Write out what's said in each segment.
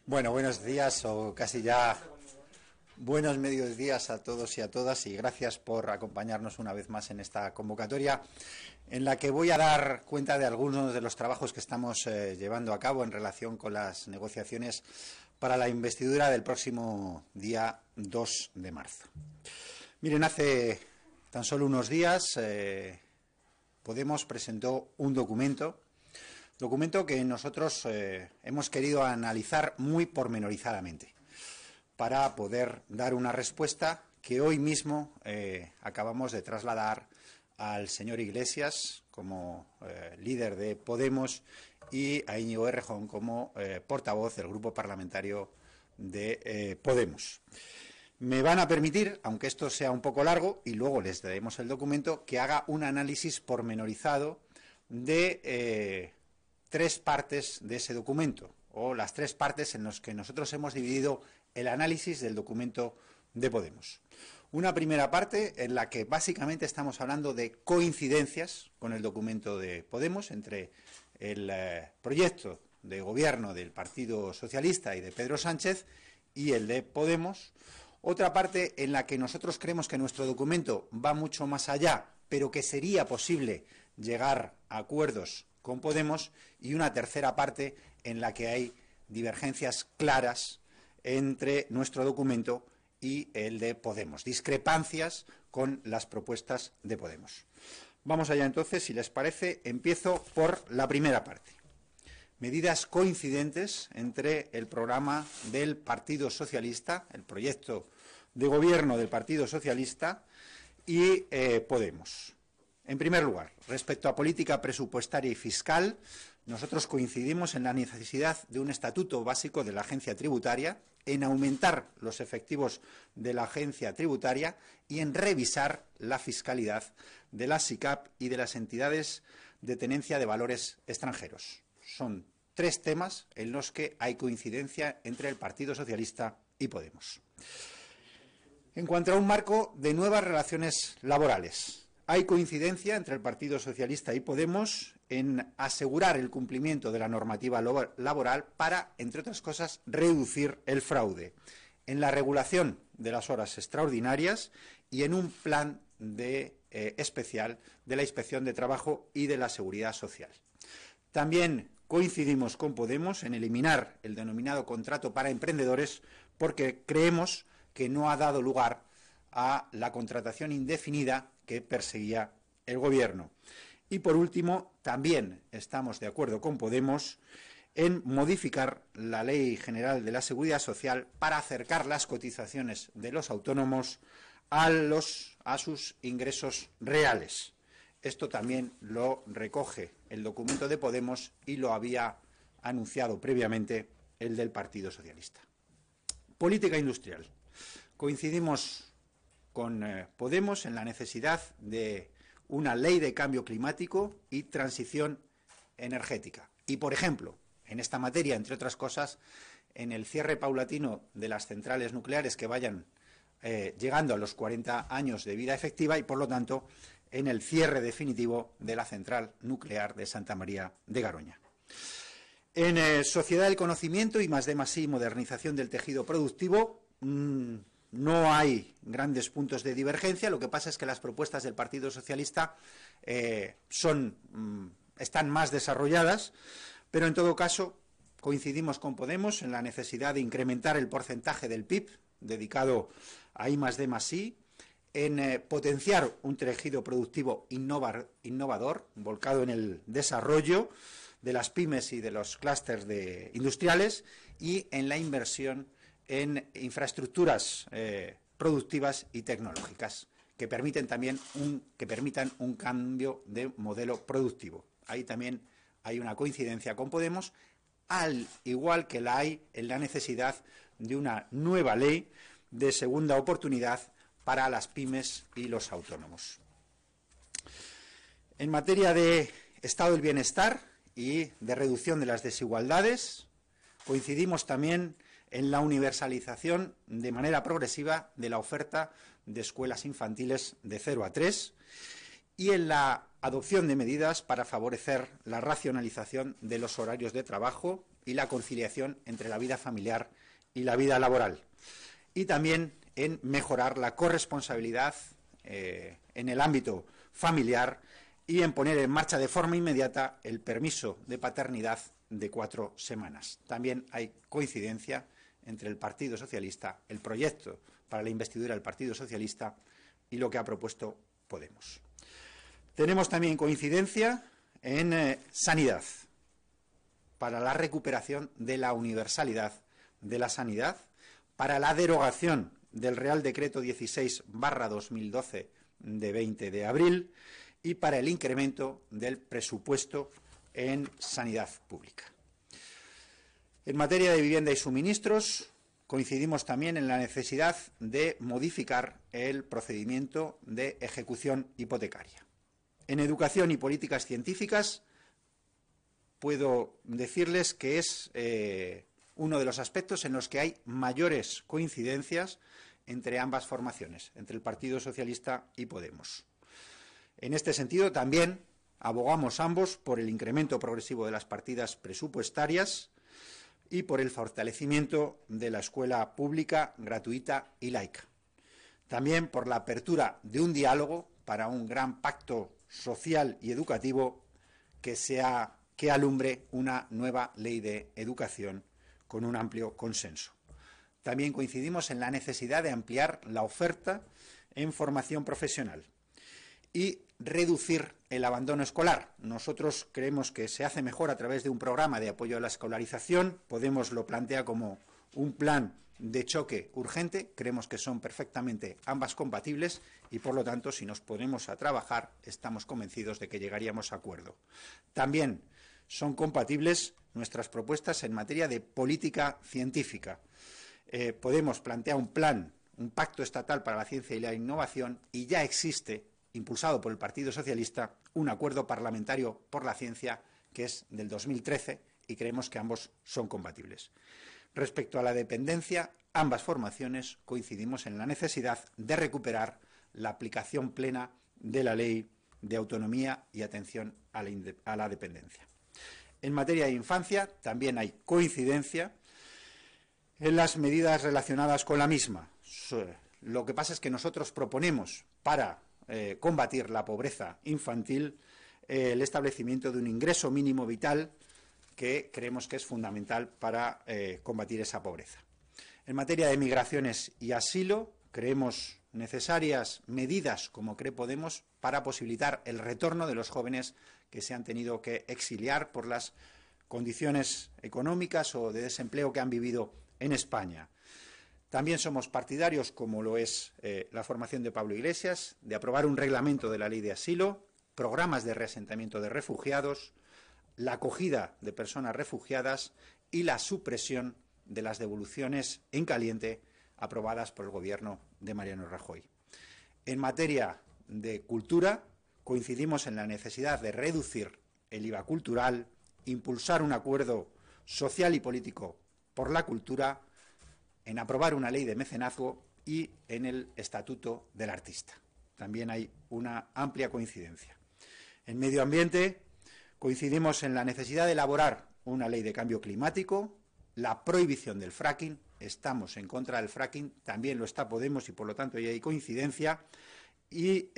Bueno, buenos días o casi ya buenos mediodías a todos y a todas, y gracias por acompañarnos una vez más en esta convocatoria en la que voy a dar cuenta de algunos de los trabajos que estamos llevando a cabo en relación con las negociaciones para la investidura del próximo día 2 de marzo. Miren, hace tan solo unos días Podemos presentó un documento que nosotros hemos querido analizar muy pormenorizadamente para poder dar una respuesta que hoy mismo acabamos de trasladar al señor Iglesias como líder de Podemos y a Íñigo Errejón como portavoz del grupo parlamentario de Podemos. Me van a permitir, aunque esto sea un poco largo y luego les daremos el documento, que haga un análisis pormenorizado de tres partes de ese documento, o las tres partes en las que nosotros hemos dividido el análisis del documento de Podemos. Una primera parte en la que básicamente estamos hablando de coincidencias con el documento de Podemos entre el proyecto de gobierno del Partido Socialista y de Pedro Sánchez y el de Podemos. Otra parte en la que nosotros creemos que nuestro documento va mucho más allá, pero que sería posible llegar a acuerdos con Podemos, y una tercera parte en la que hay divergencias claras entre nuestro documento y el de Podemos, discrepancias con las propuestas de Podemos. Vamos allá entonces, si les parece, empiezo por la primera parte. Medidas coincidentes entre el programa del Partido Socialista, el proyecto de gobierno del Partido Socialista y Podemos. En primer lugar, respecto a política presupuestaria y fiscal, nosotros coincidimos en la necesidad de un estatuto básico de la agencia tributaria, en aumentar los efectivos de la agencia tributaria y en revisar la fiscalidad de la SICAP y de las entidades de tenencia de valores extranjeros. Son tres temas en los que hay coincidencia entre el Partido Socialista y Podemos. En cuanto a un marco de nuevas relaciones laborales, hay coincidencia entre el Partido Socialista y Podemos en asegurar el cumplimiento de la normativa laboral para, entre otras cosas, reducir el fraude, en la regulación de las horas extraordinarias y en un plan especial de la Inspección de Trabajo y de la Seguridad Social. También coincidimos con Podemos en eliminar el denominado contrato para emprendedores, porque creemos que no ha dado lugar a la contratación indefinida que perseguía el Gobierno. Y por último, también estamos de acuerdo con Podemos en modificar la Ley General de la Seguridad Social para acercar las cotizaciones de los autónomos a sus ingresos reales. Esto también lo recoge el documento de Podemos y lo había anunciado previamente el del Partido Socialista. Política industrial. Coincidimos con Podemos en la necesidad de una ley de cambio climático y transición energética. Y, por ejemplo, en esta materia, entre otras cosas, en el cierre paulatino de las centrales nucleares que vayan llegando a los 40 años de vida efectiva y, por lo tanto, en el cierre definitivo de la central nuclear de Santa María de Garoña. En sociedad del conocimiento y +D+I, modernización del tejido productivo, no hay grandes puntos de divergencia. Lo que pasa es que las propuestas del Partido Socialista están más desarrolladas, pero en todo caso coincidimos con Podemos en la necesidad de incrementar el porcentaje del PIB dedicado a I+D+I, en potenciar un tejido productivo innovador, volcado en el desarrollo de las pymes y de los clústeres industriales, y en la inversión en infraestructuras productivas y tecnológicas que permitan un cambio de modelo productivo. Ahí también hay una coincidencia con Podemos, al igual que la hay en la necesidad de una nueva ley de segunda oportunidad para las pymes y los autónomos. En materia de estado del bienestar y de reducción de las desigualdades, coincidimos también en la universalización de manera progresiva de la oferta de escuelas infantiles de 0 a 3 y en la adopción de medidas para favorecer la racionalización de los horarios de trabajo y la conciliación entre la vida familiar y la vida laboral. Y también en mejorar la corresponsabilidad en el ámbito familiar y en poner en marcha de forma inmediata el permiso de paternidad de 4 semanas. También hay coincidencia entre el Partido Socialista, el proyecto para la investidura del Partido Socialista y lo que ha propuesto Podemos. Tenemos también coincidencia en sanidad, para la recuperación de la universalidad de la sanidad, para la derogación del Real Decreto 16/2012 de 20 de abril y para el incremento del presupuesto en sanidad pública. En materia de vivienda y suministros, coincidimos también en la necesidad de modificar el procedimiento de ejecución hipotecaria. En educación y políticas científicas, puedo decirles que es uno de los aspectos en los que hay mayores coincidencias entre ambas formaciones, entre el Partido Socialista y Podemos. En este sentido, también abogamos ambos por el incremento progresivo de las partidas presupuestarias y por el fortalecimiento de la escuela pública, gratuita y laica. También por la apertura de un diálogo para un gran pacto social y educativo que alumbre una nueva ley de educación con un amplio consenso. También coincidimos en la necesidad de ampliar la oferta en formación profesional y reducir el abandono escolar. Nosotros creemos que se hace mejor a través de un programa de apoyo a la escolarización. Podemos lo plantea como un plan de choque urgente. Creemos que son perfectamente ambas compatibles y, por lo tanto, si nos ponemos a trabajar, estamos convencidos de que llegaríamos a acuerdo. También son compatibles nuestras propuestas en materia de política científica. Podemos plantear un plan, un pacto estatal para la ciencia y la innovación, y ya existe, impulsado por el Partido Socialista, un acuerdo parlamentario por la ciencia que es del 2013 y creemos que ambos son compatibles. Respecto a la dependencia, ambas formaciones coincidimos en la necesidad de recuperar la aplicación plena de la Ley de Autonomía y Atención a la Dependencia. En materia de infancia también hay coincidencia en las medidas relacionadas con la misma. Lo que pasa es que nosotros proponemos para combatir la pobreza infantil el establecimiento de un ingreso mínimo vital que creemos que es fundamental para combatir esa pobreza. En materia de migraciones y asilo, creemos necesarias medidas, como cree Podemos, para posibilitar el retorno de los jóvenes que se han tenido que exiliar por las condiciones económicas o de desempleo que han vivido en España. También somos partidarios, como lo es la formación de Pablo Iglesias, de aprobar un reglamento de la ley de asilo, programas de reasentamiento de refugiados, la acogida de personas refugiadas y la supresión de las devoluciones en caliente aprobadas por el Gobierno de Mariano Rajoy. En materia de cultura, coincidimos en la necesidad de reducir el IVA cultural, impulsar un acuerdo social y político por la cultura, en aprobar una ley de mecenazgo y en el Estatuto del Artista. También hay una amplia coincidencia. En medio ambiente, coincidimos en la necesidad de elaborar una ley de cambio climático, la prohibición del fracking. Estamos en contra del fracking, también lo está Podemos y por lo tanto ya hay coincidencia. Y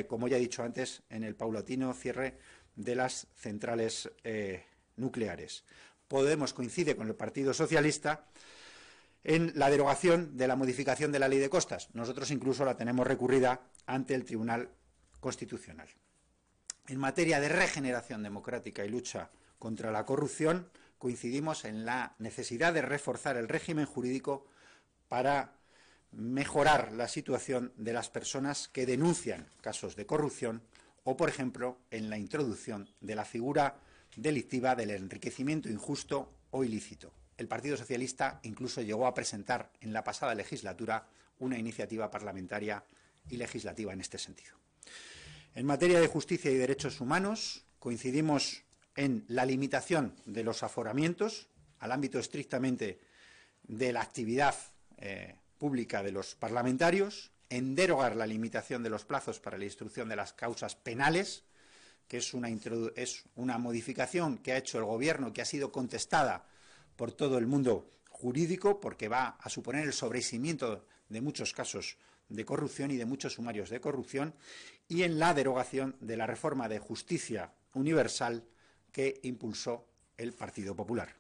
como ya he dicho antes, en el paulatino cierre de las centrales nucleares. Podemos coincide con el Partido Socialista en la derogación de la modificación de la ley de costas. Nosotros incluso la tenemos recurrida ante el Tribunal Constitucional. En materia de regeneración democrática y lucha contra la corrupción, coincidimos en la necesidad de reforzar el régimen jurídico para mejorar la situación de las personas que denuncian casos de corrupción o, por ejemplo, en la introducción de la figura delictiva del enriquecimiento injusto o ilícito. El Partido Socialista incluso llegó a presentar en la pasada legislatura una iniciativa parlamentaria y legislativa en este sentido. En materia de justicia y derechos humanos, coincidimos en la limitación de los aforamientos al ámbito estrictamente de la actividad pública de los parlamentarios, en derogar la limitación de los plazos para la instrucción de las causas penales, que es una modificación que ha hecho el Gobierno, que ha sido contestada por todo el mundo jurídico, porque va a suponer el sobreseimiento de muchos casos de corrupción y de muchos sumarios de corrupción, y en la derogación de la reforma de justicia universal que impulsó el Partido Popular.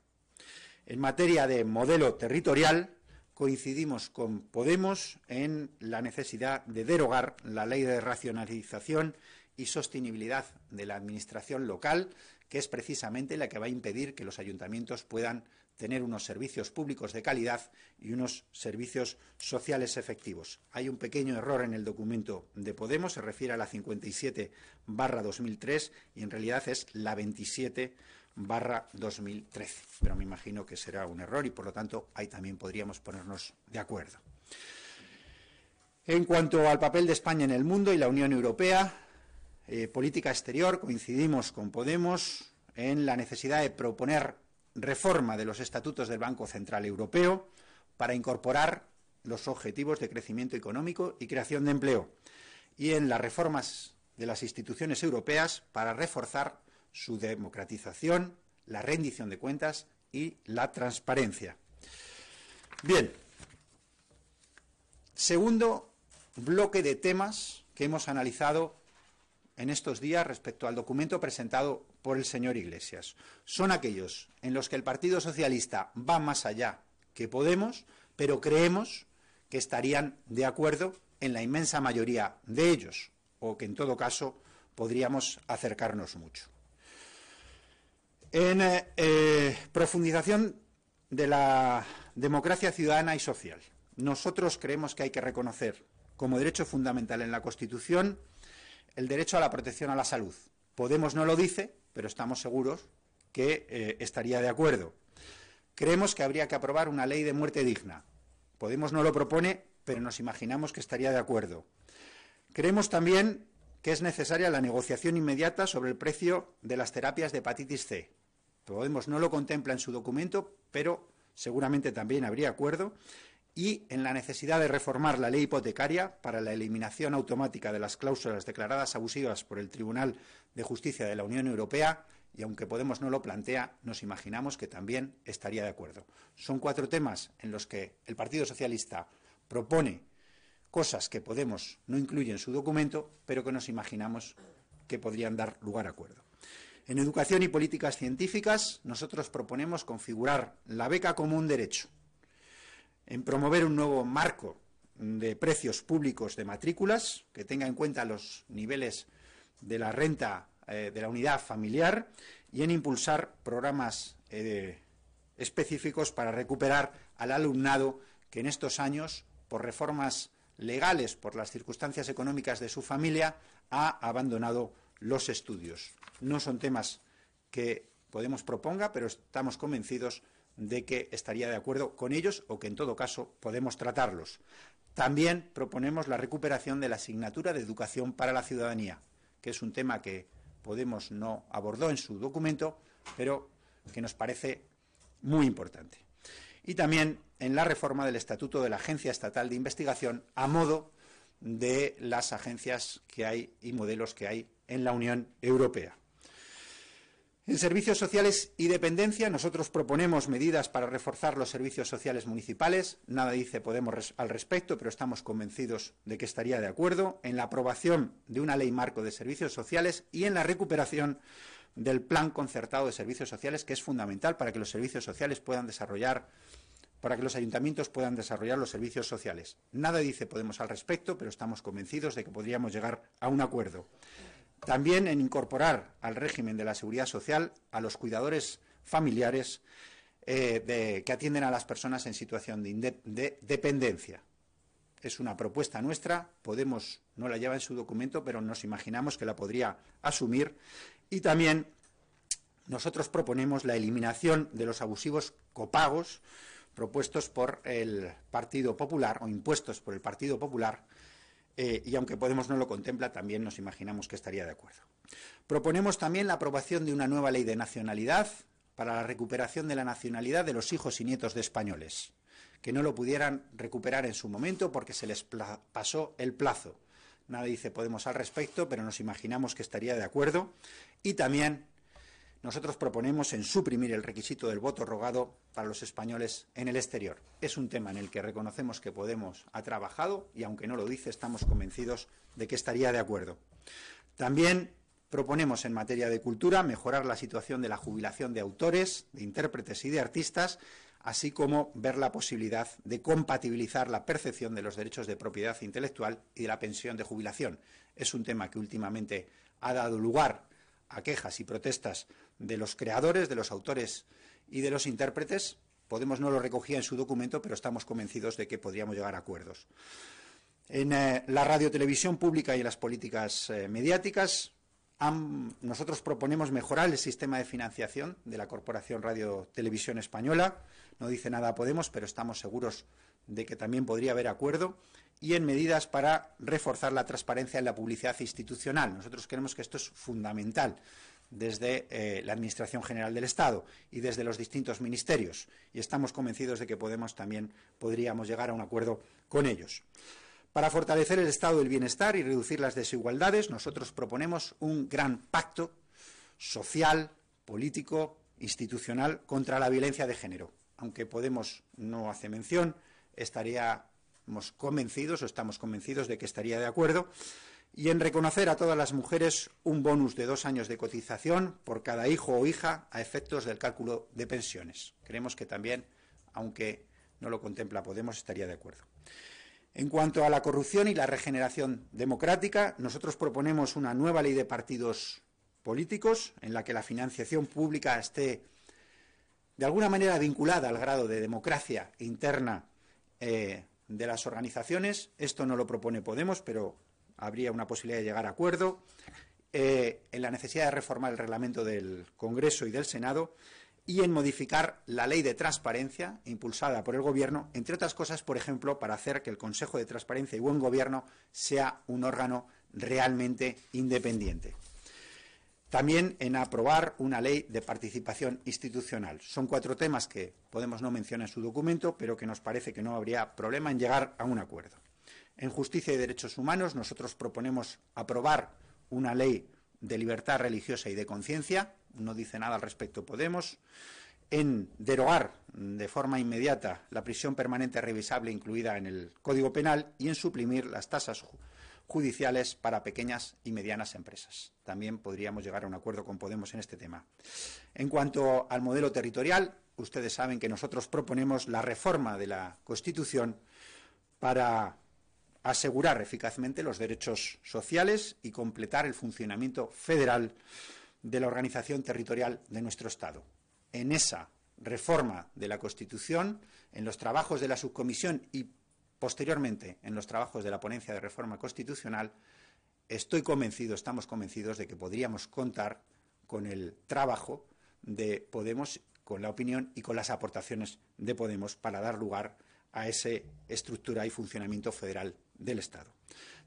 En materia de modelo territorial, coincidimos con Podemos en la necesidad de derogar la ley de racionalización y sostenibilidad de la administración local, que es precisamente la que va a impedir que los ayuntamientos puedan tener unos servicios públicos de calidad y unos servicios sociales efectivos. Hay un pequeño error en el documento de Podemos, se refiere a la 57/2003 y en realidad es la 27/2013, pero me imagino que será un error y por lo tanto ahí también podríamos ponernos de acuerdo. En cuanto al papel de España en el mundo y la Unión Europea, política exterior, coincidimos con Podemos en la necesidad de proponer reforma de los estatutos del Banco Central Europeo para incorporar los objetivos de crecimiento económico y creación de empleo, y en las reformas de las instituciones europeas para reforzar su democratización, la rendición de cuentas y la transparencia. Bien, segundo bloque de temas que hemos analizado en estos días respecto al documento presentado por el señor Iglesias. Son aquellos en los que el Partido Socialista va más allá que Podemos, pero creemos que estarían de acuerdo en la inmensa mayoría de ellos, o que en todo caso podríamos acercarnos mucho. En profundización de la democracia ciudadana y social, nosotros creemos que hay que reconocer como derecho fundamental en la Constitución el derecho a la protección a la salud. Podemos no lo dice, pero estamos seguros que estaría de acuerdo. Creemos que habría que aprobar una ley de muerte digna. Podemos no lo propone, pero nos imaginamos que estaría de acuerdo. Creemos también que es necesaria la negociación inmediata sobre el precio de las terapias de hepatitis C. Podemos no lo contempla en su documento, pero seguramente también habría acuerdo. Y en la necesidad de reformar la ley hipotecaria para la eliminación automática de las cláusulas declaradas abusivas por el Tribunal de Justicia de la Unión Europea, y aunque Podemos no lo plantea, nos imaginamos que también estaría de acuerdo. Son 4 temas en los que el Partido Socialista propone cosas que Podemos no incluye en su documento, pero que nos imaginamos que podrían dar lugar a acuerdo. En educación y políticas científicas, nosotros proponemos configurar la beca como un derecho, en promover un nuevo marco de precios públicos de matrículas que tenga en cuenta los niveles de la renta de la unidad familiar y en impulsar programas específicos para recuperar al alumnado que en estos años, por reformas legales, por las circunstancias económicas de su familia, ha abandonado los estudios. No son temas que Podemos proponga, pero estamos convencidos de que estaría de acuerdo con ellos o que en todo caso podemos tratarlos. También proponemos la recuperación de la asignatura de educación para la ciudadanía, que es un tema que Podemos no abordó en su documento, pero que nos parece muy importante. Y también en la reforma del Estatuto de la Agencia Estatal de Investigación a modo de las agencias que hay y modelos que hay en la Unión Europea. En servicios sociales y dependencia, nosotros proponemos medidas para reforzar los servicios sociales municipales. Nada dice Podemos al respecto, pero estamos convencidos de que estaría de acuerdo. En la aprobación de una ley marco de servicios sociales y en la recuperación del plan concertado de servicios sociales, que es fundamental para que los servicios sociales puedan desarrollar, para que los ayuntamientos puedan desarrollar los servicios sociales. Nada dice Podemos al respecto, pero estamos convencidos de que podríamos llegar a un acuerdo. También en incorporar al régimen de la seguridad social a los cuidadores familiares que atienden a las personas en situación de dependencia. Es una propuesta nuestra, Podemos no la lleva en su documento, pero nos imaginamos que la podría asumir. Y también nosotros proponemos la eliminación de los abusivos copagos propuestos por el Partido Popular o impuestos por el Partido Popular. Y aunque Podemos no lo contempla, también nos imaginamos que estaría de acuerdo. Proponemos también la aprobación de una nueva ley de nacionalidad para la recuperación de la nacionalidad de los hijos y nietos de españoles, que no lo pudieran recuperar en su momento porque se les pasó el plazo. Nada dice Podemos al respecto, pero nos imaginamos que estaría de acuerdo. Y también nosotros proponemos en suprimir el requisito del voto rogado para los españoles en el exterior. Es un tema en el que reconocemos que Podemos ha trabajado y, aunque no lo dice, estamos convencidos de que estaría de acuerdo. También proponemos, en materia de cultura, mejorar la situación de la jubilación de autores, de intérpretes y de artistas, así como ver la posibilidad de compatibilizar la percepción de los derechos de propiedad intelectual y de la pensión de jubilación. Es un tema que últimamente ha dado lugar a quejas y protestas de los creadores, de los autores y de los intérpretes. Podemos no lo recogía en su documento, pero estamos convencidos de que podríamos llegar a acuerdos. En la radiotelevisión pública y en las políticas mediáticas, nosotros proponemos mejorar el sistema de financiación de la Corporación Radio Televisión Española. No dice nada Podemos, pero estamos seguros de que también podría haber acuerdo. Y en medidas para reforzar la transparencia en la publicidad institucional. Nosotros creemos que esto es fundamental desde la Administración General del Estado y desde los distintos ministerios. Y estamos convencidos de que Podemos también podríamos llegar a un acuerdo con ellos. Para fortalecer el estado del bienestar y reducir las desigualdades, nosotros proponemos un gran pacto social, político, institucional contra la violencia de género. Aunque Podemos no hace mención, estaríamos convencidos o estamos convencidos de que estaría de acuerdo, y en reconocer a todas las mujeres un bonus de 2 años de cotización por cada hijo o hija a efectos del cálculo de pensiones. Creemos que también, aunque no lo contempla Podemos, estaría de acuerdo. En cuanto a la corrupción y la regeneración democrática, nosotros proponemos una nueva ley de partidos políticos en la que la financiación pública esté de alguna manera vinculada al grado de democracia interna de las organizaciones. Esto no lo propone Podemos, pero habría una posibilidad de llegar a acuerdo. En la necesidad de reformar el reglamento del Congreso y del Senado y en modificar la ley de transparencia impulsada por el Gobierno, entre otras cosas, por ejemplo, para hacer que el Consejo de Transparencia y Buen Gobierno sea un órgano realmente independiente. También en aprobar una ley de participación institucional. Son 4 temas que Podemos no menciona en su documento, pero que nos parece que no habría problema en llegar a un acuerdo. En justicia y derechos humanos, nosotros proponemos aprobar una ley de libertad religiosa y de conciencia. No dice nada al respecto Podemos. En derogar de forma inmediata la prisión permanente revisable incluida en el Código Penal y en suprimir las tasas judiciales para pequeñas y medianas empresas. También podríamos llegar a un acuerdo con Podemos en este tema. En cuanto al modelo territorial, ustedes saben que nosotros proponemos la reforma de la Constitución para asegurar eficazmente los derechos sociales y completar el funcionamiento federal de la organización territorial de nuestro Estado. En esa reforma de la Constitución, en los trabajos de la subcomisión y posteriormente en los trabajos de la ponencia de reforma constitucional, estamos convencidos de que podríamos contar con el trabajo de Podemos, con la opinión y con las aportaciones de Podemos para dar lugar a esa estructura y funcionamiento federal del Estado.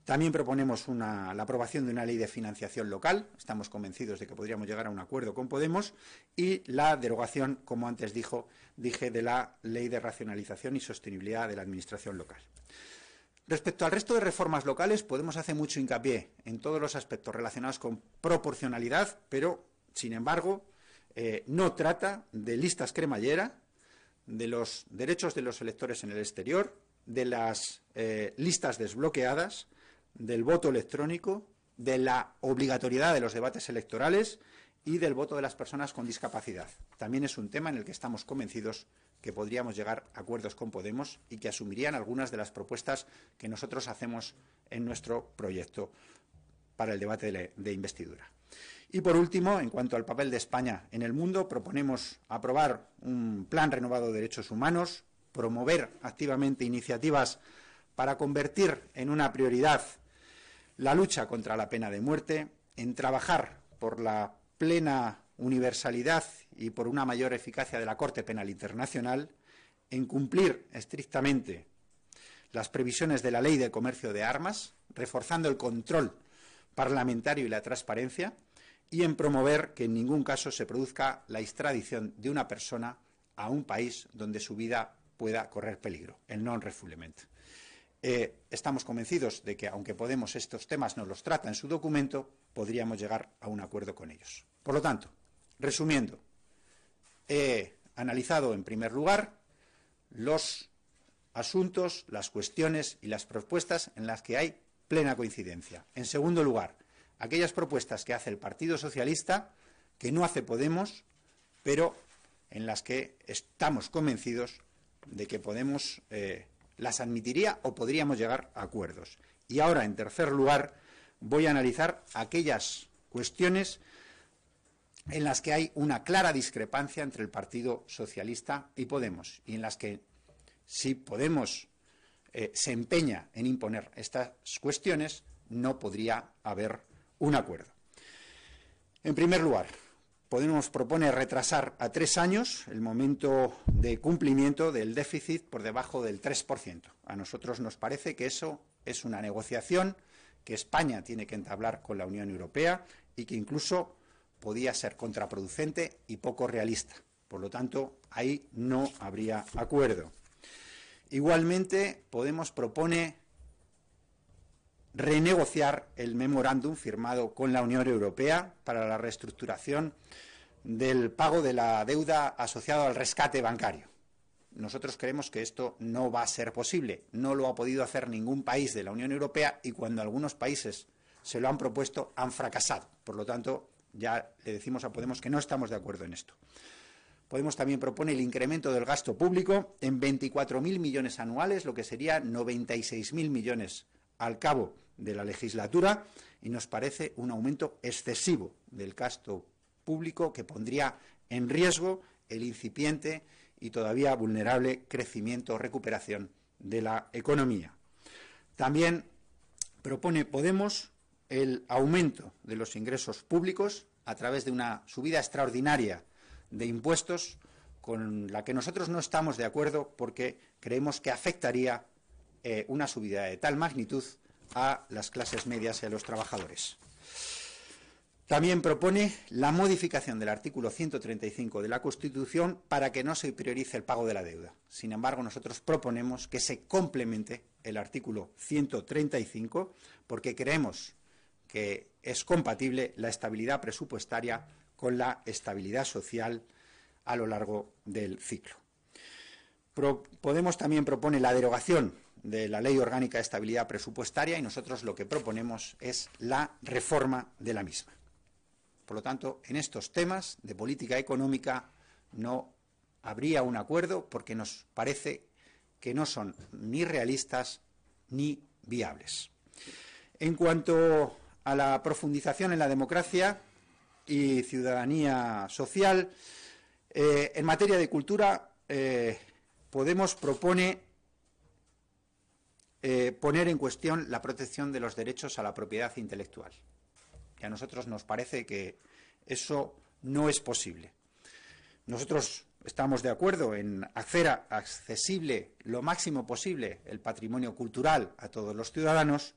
También proponemos la aprobación de una ley de financiación local. Estamos convencidos de que podríamos llegar a un acuerdo con Podemos y la derogación, como antes dije, de la ley de racionalización y sostenibilidad de la administración local. Respecto al resto de reformas locales, Podemos hace mucho hincapié en todos los aspectos relacionados con proporcionalidad, pero, sin embargo, no trata de listas cremallera, de los derechos de los electores en el exterior, de las listas desbloqueadas, del voto electrónico, de la obligatoriedad de los debates electorales y del voto de las personas con discapacidad. También es un tema en el que estamos convencidos que podríamos llegar a acuerdos con Podemos y que asumirían algunas de las propuestas que nosotros hacemos en nuestro proyecto para el debate de investidura. Y, por último, en cuanto al papel de España en el mundo, proponemos aprobar un plan renovado de derechos humanos, promover activamente iniciativas para convertir en una prioridad la lucha contra la pena de muerte, en trabajar por la plena universalidad y por una mayor eficacia de la Corte Penal Internacional, en cumplir estrictamente las previsiones de la Ley de Comercio de Armas, reforzando el control parlamentario y la transparencia, y en promover que en ningún caso se produzca la extradición de una persona a un país donde su vida pueda correr peligro, el non-refoulement. Estamos convencidos de que, aunque Podemos estos temas no los trata en su documento, podríamos llegar a un acuerdo con ellos. Por lo tanto, Resumiendo, he analizado en primer lugar los asuntos, las cuestiones y las propuestas en las que hay plena coincidencia. En segundo lugar, aquellas propuestas que hace el Partido Socialista, que no hace Podemos, pero en las que estamos convencidos de que Podemos las admitiría o podríamos llegar a acuerdos. Y ahora, en tercer lugar, voy a analizar aquellas cuestiones en las que hay una clara discrepancia entre el Partido Socialista y Podemos, y en las que, si Podemos se empeña en imponer estas cuestiones, no podría haber un acuerdo. En primer lugar, Podemos propone retrasar a 3 años el momento de cumplimiento del déficit por debajo del 3%. A nosotros nos parece que eso es una negociación que España tiene que entablar con la Unión Europea y que incluso podía ser contraproducente y poco realista. Por lo tanto, ahí no habría acuerdo. Igualmente, Podemos propone renegociar el memorándum firmado con la Unión Europea para la reestructuración del pago de la deuda asociada al rescate bancario. Nosotros creemos que esto no va a ser posible. No lo ha podido hacer ningún país de la Unión Europea y cuando algunos países se lo han propuesto han fracasado. Por lo tanto, ya le decimos a Podemos que no estamos de acuerdo en esto. Podemos también propone el incremento del gasto público en 24.000 millones anuales, lo que sería 96.000 millones al cabo de la legislatura, y nos parece un aumento excesivo del gasto público que pondría en riesgo el incipiente y todavía vulnerable crecimiento o recuperación de la economía. También propone Podemos el aumento de los ingresos públicos a través de una subida extraordinaria de impuestos con la que nosotros no estamos de acuerdo porque creemos que afectaría una subida de tal magnitud a las clases medias y a los trabajadores. También propone la modificación del artículo 135 de la Constitución para que no se priorice el pago de la deuda. Sin embargo, nosotros proponemos que se complemente el artículo 135 porque creemos que es compatible la estabilidad presupuestaria con la estabilidad social a lo largo del ciclo. Podemos también propone la derogación de la Ley Orgánica de Estabilidad Presupuestaria y nosotros lo que proponemos es la reforma de la misma. Por lo tanto, en estos temas de política económica no habría un acuerdo porque nos parece que no son ni realistas ni viables. En cuanto a la profundización en la democracia y ciudadanía social, en materia de cultura, Podemos propone poner en cuestión la protección de los derechos a la propiedad intelectual. Y a nosotros nos parece que eso no es posible. Nosotros estamos de acuerdo en hacer accesible lo máximo posible el patrimonio cultural a todos los ciudadanos,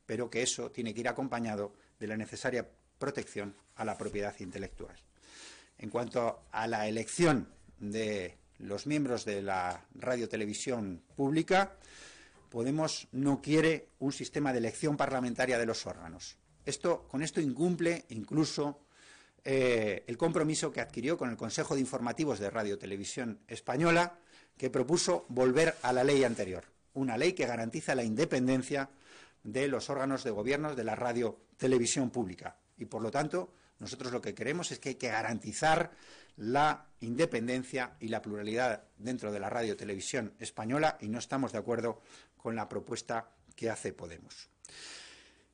pero que eso tiene que ir acompañado de la necesaria protección a la propiedad intelectual. En cuanto a la elección de los miembros de la radiotelevisión pública, Podemos no quiere un sistema de elección parlamentaria de los órganos. Con esto incumple incluso el compromiso que adquirió con el Consejo de Informativos de Radio Televisión Española, que propuso volver a la ley anterior, una ley que garantiza la independencia de los órganos de gobierno de la radio televisión pública. Y, por lo tanto, nosotros lo que queremos es que hay que garantizar la independencia y la pluralidad dentro de la radio televisión española y no estamos de acuerdo con la propuesta que hace Podemos.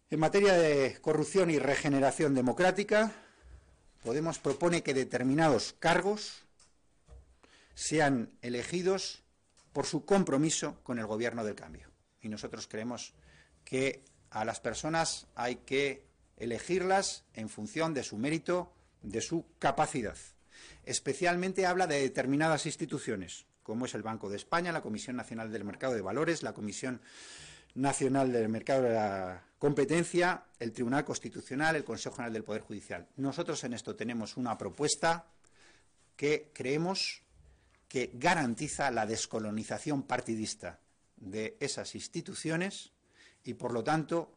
En materia de corrupción y regeneración democrática, Podemos propone que determinados cargos sean elegidos por su compromiso con el gobierno del cambio. Y nosotros creemos que a las personas hay que elegirlas en función de su mérito, de su capacidad. Especialmente habla de determinadas instituciones, como es el Banco de España, la Comisión Nacional del Mercado de Valores, la Comisión Nacional del Mercado de la Competencia, el Tribunal Constitucional, el Consejo General del Poder Judicial. Nosotros en esto tenemos una propuesta que creemos que garantiza la descolonización partidista de esas instituciones y, por lo tanto,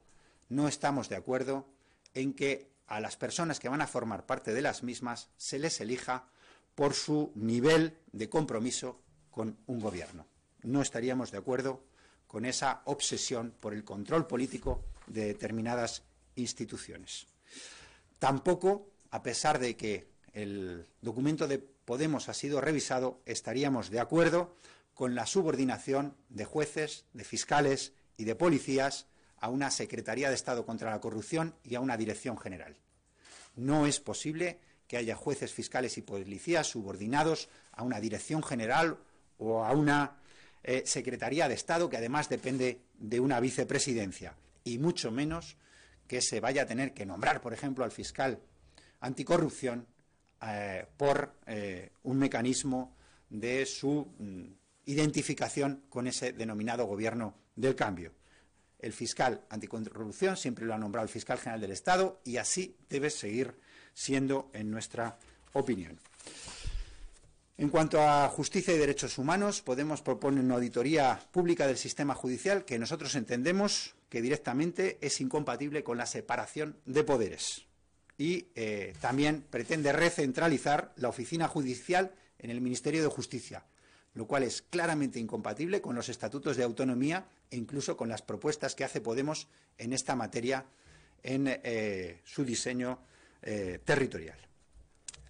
no estamos de acuerdo en que a las personas que van a formar parte de las mismas se les elija por su nivel de compromiso con un gobierno. No estaríamos de acuerdo con esa obsesión por el control político de determinadas instituciones. Tampoco, a pesar de que el documento de Podemos ha sido revisado, estaríamos de acuerdo con la subordinación de jueces, de fiscales y de policías a una Secretaría de Estado contra la Corrupción y a una Dirección General. No es posible que haya jueces, fiscales y policías subordinados a una Dirección General o a una Secretaría de Estado que además depende de una vicepresidencia, y mucho menos que se vaya a tener que nombrar, por ejemplo, al fiscal anticorrupción por un mecanismo de su identificación con ese denominado gobierno del cambio. El fiscal anticorrupción siempre lo ha nombrado el fiscal general del Estado y así debe seguir siendo en nuestra opinión. En cuanto a justicia y derechos humanos, Podemos propone una auditoría pública del sistema judicial que nosotros entendemos que directamente es incompatible con la separación de poderes. Y también pretende recentralizar la oficina judicial en el Ministerio de Justicia, lo cual es claramente incompatible con los estatutos de autonomía e incluso con las propuestas que hace Podemos en esta materia en su diseño territorial.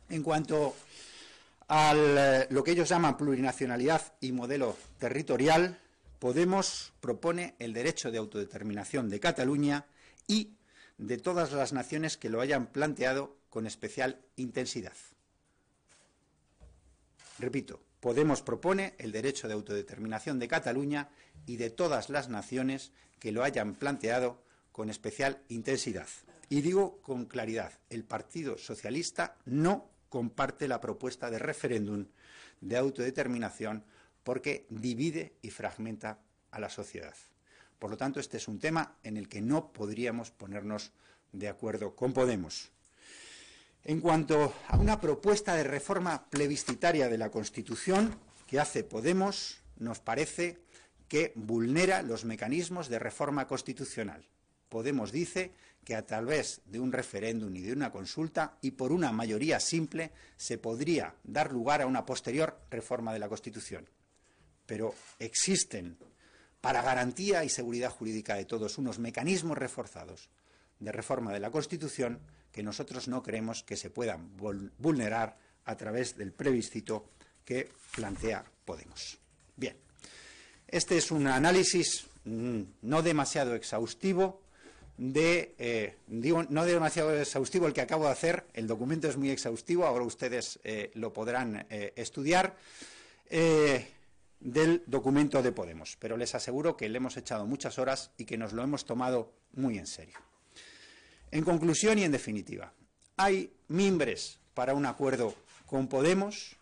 En cuanto a lo que ellos llaman plurinacionalidad y modelo territorial, Podemos propone el derecho de autodeterminación de Cataluña y de todas las naciones que lo hayan planteado con especial intensidad. Repito, Podemos propone el derecho de autodeterminación de Cataluña y de todas las naciones que lo hayan planteado con especial intensidad. Y digo con claridad, el Partido Socialista no comparte la propuesta de referéndum de autodeterminación porque divide y fragmenta a la sociedad. Por lo tanto, este es un tema en el que no podríamos ponernos de acuerdo con Podemos. En cuanto a una propuesta de reforma plebiscitaria de la Constitución que hace Podemos, nos parece que vulnera los mecanismos de reforma constitucional. Podemos dice que a través de un referéndum y de una consulta y por una mayoría simple se podría dar lugar a una posterior reforma de la Constitución. Pero existen, para garantía y seguridad jurídica de todos, unos mecanismos reforzados de reforma de la Constitución que nosotros no creemos que se puedan vulnerar a través del plebiscito que plantea Podemos. Bien, este es un análisis no demasiado exhaustivo no demasiado exhaustivo el que acabo de hacer. El documento es muy exhaustivo, ahora ustedes lo podrán estudiar, del documento de Podemos, pero les aseguro que le hemos echado muchas horas y que nos lo hemos tomado muy en serio. En conclusión y en definitiva, ¿hay mimbres para un acuerdo con Podemos?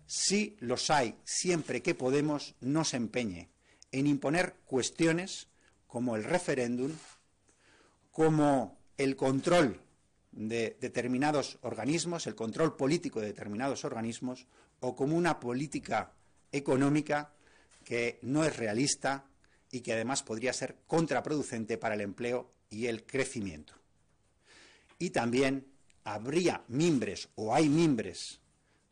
Sí los hay, siempre que Podemos no se empeñe en imponer cuestiones como el referéndum, como el control de determinados organismos, el control político de determinados organismos, o como una política económica que no es realista y que además podría ser contraproducente para el empleo y el crecimiento. Y también habría mimbres o hay mimbres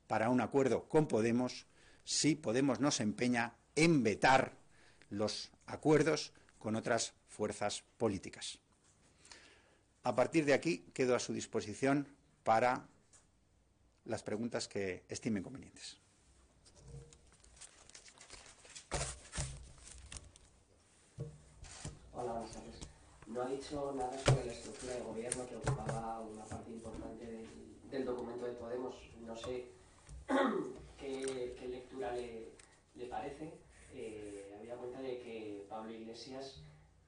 para un acuerdo con Podemos si Podemos no se empeña en vetar los acuerdos con otras fuerzas políticas. A partir de aquí quedo a su disposición para las preguntas que estimen convenientes. Hola, buenas tardes. No ha dicho nada sobre la estructura de gobierno que ocupaba una parte importante del documento de Podemos. No sé qué lectura le parece. Había cuenta de que Pablo Iglesias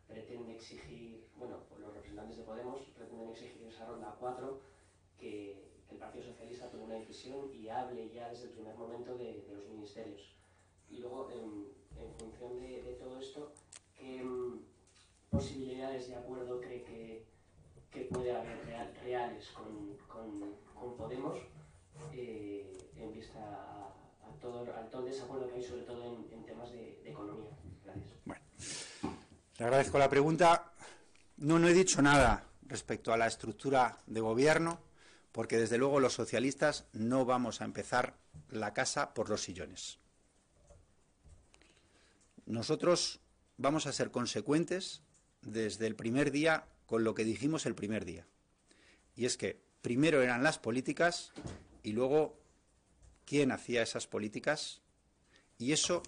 pretende exigir, bueno, los representantes de Podemos pretenden exigir esa ronda 4, que el Partido Socialista tome una decisión y hable ya desde el primer momento de los ministerios. Y luego, en función de todo esto, ¿qué posibilidades de acuerdo cree que puede haber reales con Podemos en vista al todo el desacuerdo que hay, sobre todo en temas de economía? Gracias. Bueno, le agradezco la pregunta. No he dicho nada respecto a la estructura de gobierno, porque desde luego los socialistas no vamos a empezar la casa por los sillones. Nosotros vamos a ser consecuentes desde el primer día con lo que dijimos el primer día. Y es que primero eran las políticas y luego quién hacía esas políticas, y eso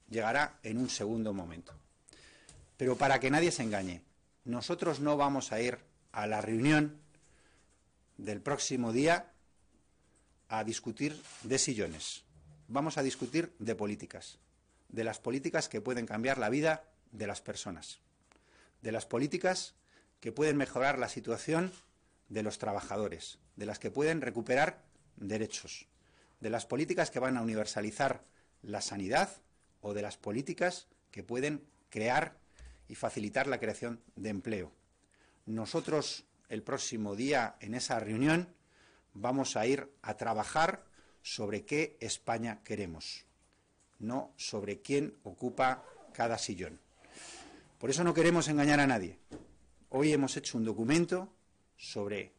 llegará en un segundo momento. Pero para que nadie se engañe, nosotros no vamos a ir a la reunión del próximo día a discutir de sillones. Vamos a discutir de políticas, de las políticas que pueden cambiar la vida de las personas, de las políticas que pueden mejorar la situación de los trabajadores, de las que pueden recuperar derechos, de las políticas que van a universalizar la sanidad o de las políticas que pueden crear y facilitar la creación de empleo. Nosotros, el próximo día, en esa reunión, vamos a ir a trabajar sobre qué España queremos, no sobre quién ocupa cada sillón. Por eso no queremos engañar a nadie. Hoy hemos hecho un documento sobre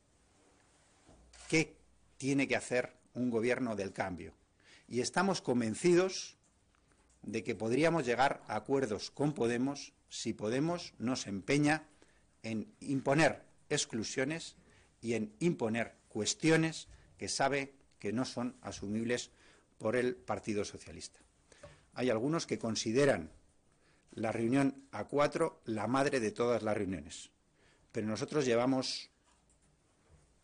qué tiene que hacer un gobierno del cambio. Y estamos convencidos de que podríamos llegar a acuerdos con Podemos si Podemos no se empeña en imponer exclusiones y en imponer cuestiones que sabe que no son asumibles por el Partido Socialista. Hay algunos que consideran la reunión A4 la madre de todas las reuniones, pero nosotros llevamos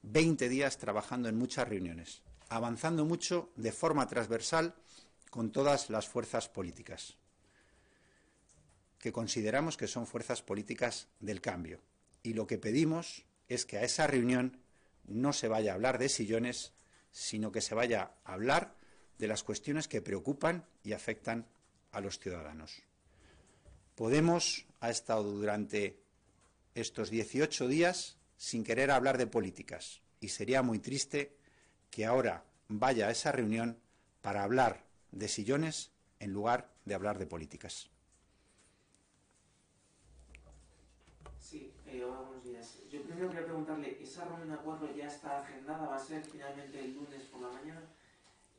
20 días trabajando en muchas reuniones, avanzando mucho de forma transversal con todas las fuerzas políticas, que consideramos que son fuerzas políticas del cambio. Y lo que pedimos es que a esa reunión no se vaya a hablar de sillones, sino que se vaya a hablar de las cuestiones que preocupan y afectan a los ciudadanos. Podemos ha estado durante estos 18 días sin querer hablar de políticas, y sería muy triste que ahora vaya a esa reunión para hablar de sillones en lugar de hablar de políticas. Sí, hola, buenos días. Yo primero quería preguntarle, ¿esa reunión A4 ya está agendada? ¿Va a ser finalmente el lunes por la mañana?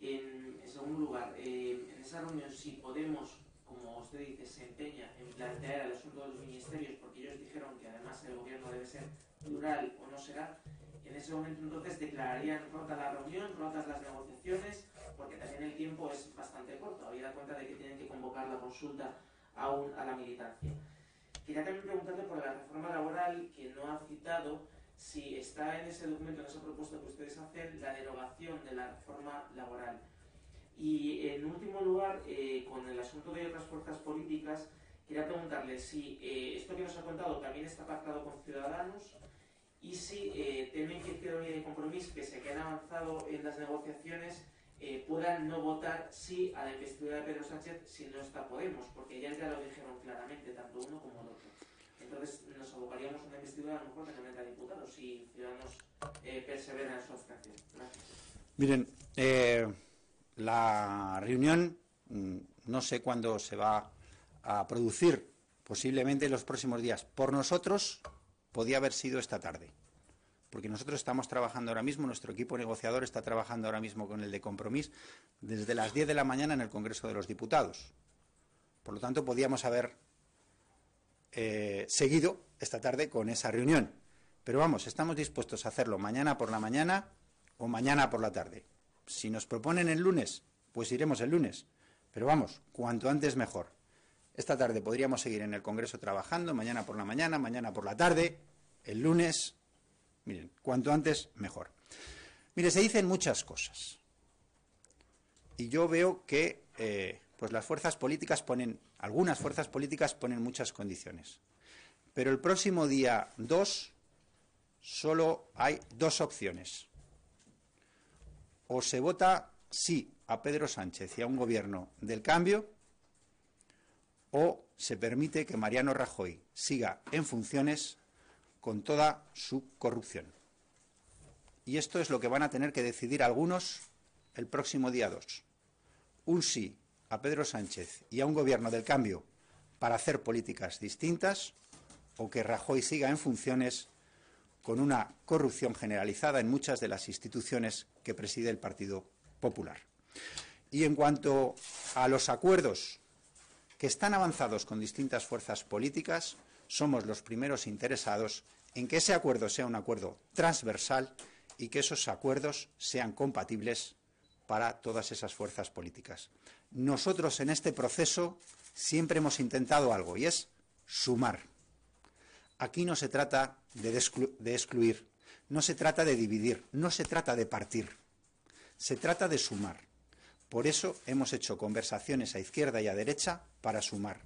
En segundo lugar, en esa reunión, si Podemos, como usted dice, se empeña en plantear el asunto de los ministerios, porque ellos dijeron que además el gobierno debe ser plural o no será, en ese momento entonces declararían rota la reunión, rotas las negociaciones, porque también el tiempo es bastante corto, habida cuenta de que tienen que convocar la consulta aún a la militancia. Quería también preguntarle por la reforma laboral, que no ha citado, si está en ese documento, en esa propuesta que ustedes hacen, la derogación de la reforma laboral. Y en último lugar, con el asunto de otras fuerzas políticas, quería preguntarle si esto que nos ha contado también está pactado con Ciudadanos y si temen que Izquierda Unida y Compromís, que se queda avanzado en las negociaciones, puedan no votar sí a la investidura de Pedro Sánchez si no está Podemos, porque ya lo dijeron claramente, tanto uno como el otro. Entonces nos abocaríamos a una investidura a lo mejor de 90 diputados si Ciudadanos persevera en su abstención. Gracias. Miren, la reunión no sé cuándo se va a producir, posiblemente en los próximos días. Por nosotros podía haber sido esta tarde, porque nosotros estamos trabajando ahora mismo, nuestro equipo negociador está trabajando ahora mismo con el de Compromís desde las 10 de la mañana en el Congreso de los Diputados. Por lo tanto, podíamos haber seguido esta tarde con esa reunión. Pero vamos, estamos dispuestos a hacerlo mañana por la mañana o mañana por la tarde. Si nos proponen el lunes, pues iremos el lunes. Pero vamos, cuanto antes mejor. Esta tarde podríamos seguir en el Congreso trabajando, mañana por la mañana, mañana por la tarde, el lunes. Miren, cuanto antes mejor. Mire, se dicen muchas cosas. Y yo veo que pues las fuerzas políticas algunas fuerzas políticas ponen muchas condiciones. Pero el próximo día 2 solo hay dos opciones. O se vota sí a Pedro Sánchez y a un gobierno del cambio, o se permite que Mariano Rajoy siga en funciones con toda su corrupción. Y esto es lo que van a tener que decidir algunos el próximo día 2. Un sí a Pedro Sánchez y a un gobierno del cambio para hacer políticas distintas, o que Rajoy siga en funciones con una corrupción generalizada en muchas de las instituciones que preside el Partido Popular. Y en cuanto a los acuerdos que están avanzados con distintas fuerzas políticas, somos los primeros interesados en que ese acuerdo sea un acuerdo transversal y que esos acuerdos sean compatibles para todas esas fuerzas políticas. Nosotros en este proceso siempre hemos intentado algo, y es sumar. Aquí no se trata de excluir, no se trata de dividir, no se trata de partir, se trata de sumar. Por eso hemos hecho conversaciones a izquierda y a derecha para sumar,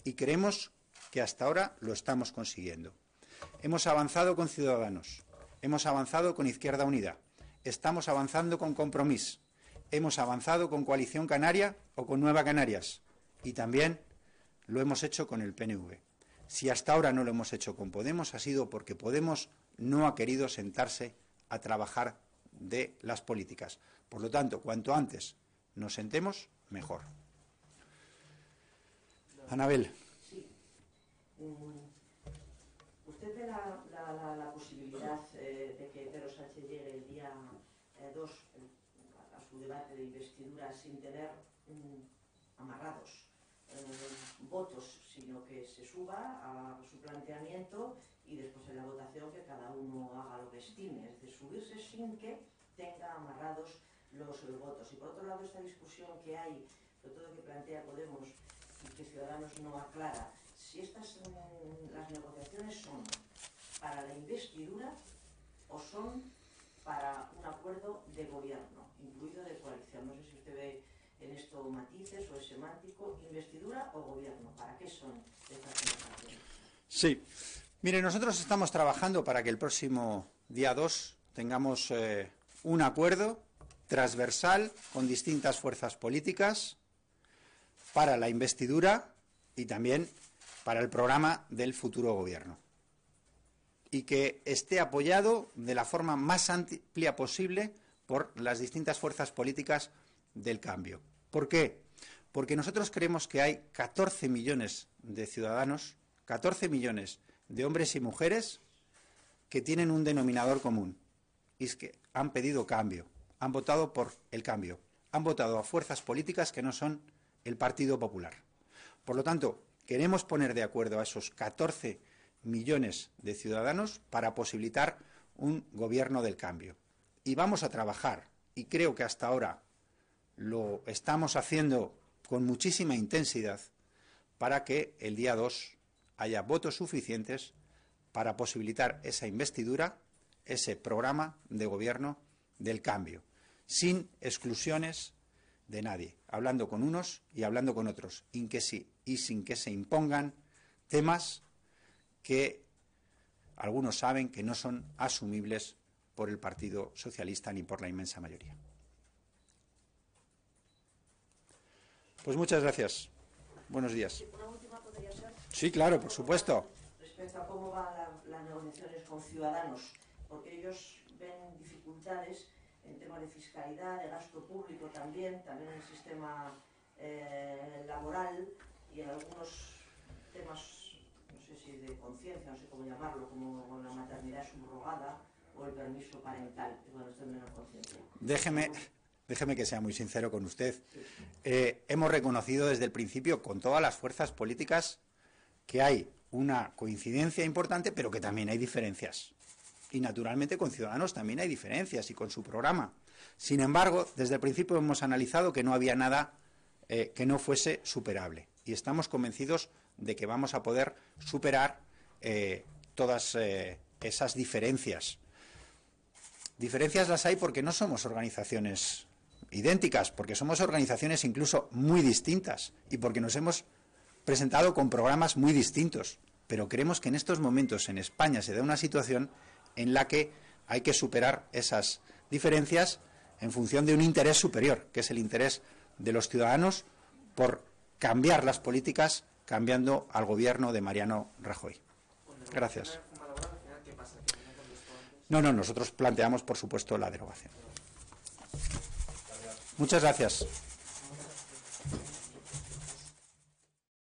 y creemos que hasta ahora lo estamos consiguiendo. Hemos avanzado con Ciudadanos, hemos avanzado con Izquierda Unida, estamos avanzando con Compromís, hemos avanzado con Coalición Canaria o con Nueva Canarias, y también lo hemos hecho con el PNV. Si hasta ahora no lo hemos hecho con Podemos, ha sido porque Podemos no ha querido sentarse a trabajar de las políticas. Por lo tanto, cuanto antes nos sentemos, mejor. Anabel. Sí. ¿Usted ve la posibilidad de que Pedro Sánchez llegue el día 2 a su debate de investidura sin tener amarrados votos, sino que se suba a su planteamiento y después en la votación que cada uno haga lo que estime, es decir, subirse sin que tenga amarrados los votos? Y por otro lado, esta discusión que hay, sobre todo que plantea Podemos y que Ciudadanos no aclara, si las negociaciones son para la investidura o son para un acuerdo de gobierno, incluido de coalición. No sé si usted ve en esto matices o es semántico, investidura o gobierno. ¿Para qué son estas negociaciones? Sí. Mire, nosotros estamos trabajando para que el próximo día 2 tengamos un acuerdo transversal con distintas fuerzas políticas para la investidura y también para el programa del futuro gobierno, y que esté apoyado de la forma más amplia posible por las distintas fuerzas políticas del cambio. ¿Por qué? Porque nosotros creemos que hay 14 millones de ciudadanos, 14 millones de hombres y mujeres que tienen un denominador común, y es que han pedido cambio, han votado por el cambio, han votado a fuerzas políticas que no son el Partido Popular. Por lo tanto, queremos poner de acuerdo a esos 14 millones de ciudadanos para posibilitar un gobierno del cambio. Y vamos a trabajar, y creo que hasta ahora lo estamos haciendo con muchísima intensidad, para que el día 2 haya votos suficientes para posibilitar esa investidura, ese programa de gobierno del cambio, sin exclusiones de nadie, hablando con unos y hablando con otros, y sin que se impongan temas que algunos saben que no son asumibles por el Partido Socialista ni por la inmensa mayoría. Pues muchas gracias. Buenos días. ¿Una última podría ser? Sí, claro, por supuesto. Respecto a cómo van las negociaciones con Ciudadanos, porque ellos ven dificultades en temas de fiscalidad, de gasto público también en el sistema laboral y en algunos temas, no sé si de conciencia, no sé cómo llamarlo, como la maternidad subrogada o el permiso parental, bueno, esto es menos conciencia. Déjeme que sea muy sincero con usted. Hemos reconocido desde el principio con todas las fuerzas políticas que hay una coincidencia importante, pero que también hay diferencias. Y naturalmente con Ciudadanos también hay diferencias y con su programa. Sin embargo, desde el principio hemos analizado que no había nada que no fuese superable. Y estamos convencidos de que vamos a poder superar todas esas diferencias. Diferencias las hay porque no somos organizaciones idénticas, porque somos organizaciones incluso muy distintas y porque nos hemos presentado con programas muy distintos. Pero creemos que en estos momentos en España se da una situación en la que hay que superar esas diferencias en función de un interés superior, que es el interés de los ciudadanos por cambiar las políticas, cambiando al gobierno de Mariano Rajoy. Gracias. No, nosotros planteamos, por supuesto, la derogación. Muchas gracias.